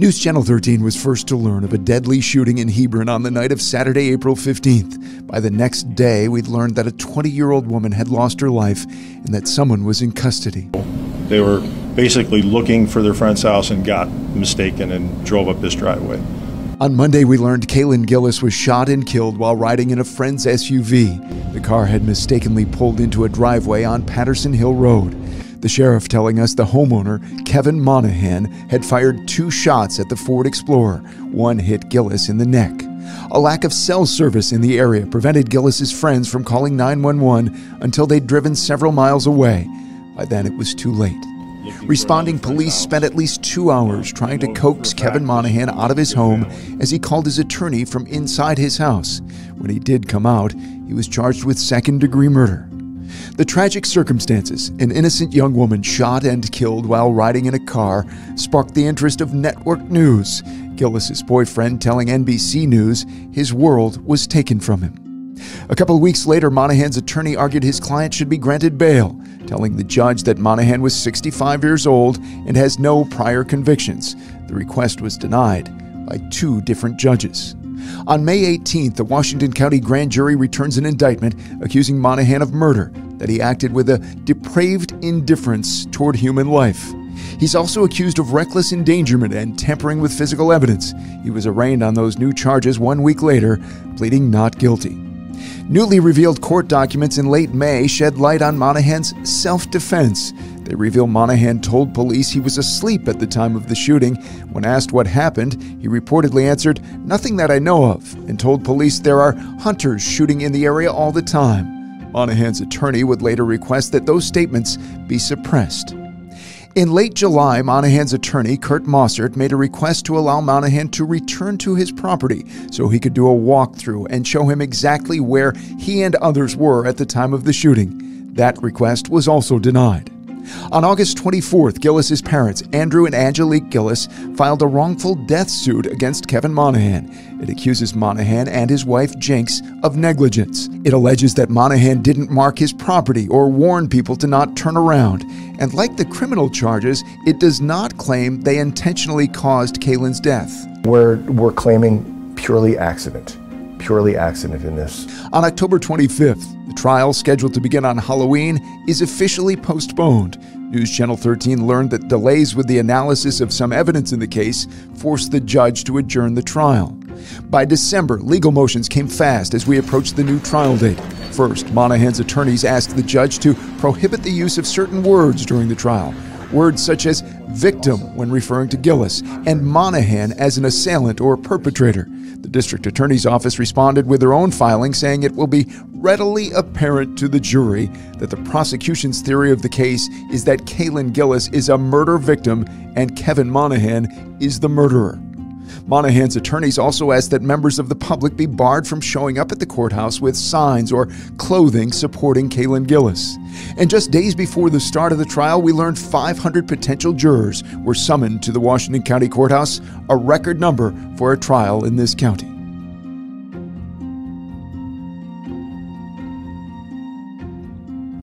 News Channel 13 was first to learn of a deadly shooting in Hebron on the night of Saturday, April 15th. By the next day, we'd learned that a 20-year-old woman had lost her life and that someone was in custody. They were basically looking for their friend's house and got mistaken and drove up this driveway. On Monday, we learned Kaylin Gillis was shot and killed while riding in a friend's SUV. The car had mistakenly pulled into a driveway on Patterson Hill Road. The sheriff telling us the homeowner, Kevin Monahan, had fired 2 shots at the Ford Explorer. One hit Gillis in the neck. A lack of cell service in the area prevented Gillis's friends from calling 911 until they'd driven several miles away. By then, it was too late. Responding police spent at least 2 hours trying to coax Kevin Monahan out of his home as he called his attorney from inside his house. When he did come out, he was charged with second-degree murder. The tragic circumstances, an innocent young woman shot and killed while riding in a car, sparked the interest of network news. Gillis's boyfriend telling NBC News his world was taken from him. A couple of weeks later, Monahan's attorney argued his client should be granted bail, telling the judge that Monahan was 65 years old and has no prior convictions. The request was denied by 2 different judges. On May 18th, the Washington County grand jury returns an indictment accusing Monahan of murder, that he acted with a depraved indifference toward human life. He's also accused of reckless endangerment and tampering with physical evidence. He was arraigned on those new charges 1 week later, pleading not guilty. Newly revealed court documents in late May shed light on Monahan's self-defense. They reveal Monahan told police he was asleep at the time of the shooting. When asked what happened, he reportedly answered, "Nothing that I know of," and told police there are hunters shooting in the area all the time. Monahan's attorney would later request that those statements be suppressed. In late July, Monahan's attorney, Kurt Mossert, made a request to allow Monahan to return to his property so he could do a walkthrough and show him exactly where he and others were at the time of the shooting. That request was also denied. On August 24th, Gillis's parents, Andrew and Angelique Gillis, filed a wrongful death suit against Kevin Monahan. It accuses Monahan and his wife, Jinx, of negligence. It alleges that Monahan didn't mark his property or warn people to not turn around. And like the criminal charges, it does not claim they intentionally caused Kaylin's death. We're claiming purely accident in this. On October 25th, the trial, scheduled to begin on Halloween, is officially postponed. News Channel 13 learned that delays with the analysis of some evidence in the case forced the judge to adjourn the trial. By December, legal motions came fast as we approached the new trial date. First, Monahan's attorneys asked the judge to prohibit the use of certain words during the trial. Words such as victim when referring to Gillis and Monahan as an assailant or perpetrator. The district attorney's office responded with their own filing saying it will be readily apparent to the jury that the prosecution's theory of the case is that Kaylin Gillis is a murder victim and Kevin Monahan is the murderer. Monahan's attorneys also asked that members of the public be barred from showing up at the courthouse with signs or clothing supporting Kaylin Gillis. And just days before the start of the trial, we learned 500 potential jurors were summoned to the Washington County Courthouse, a record number for a trial in this county.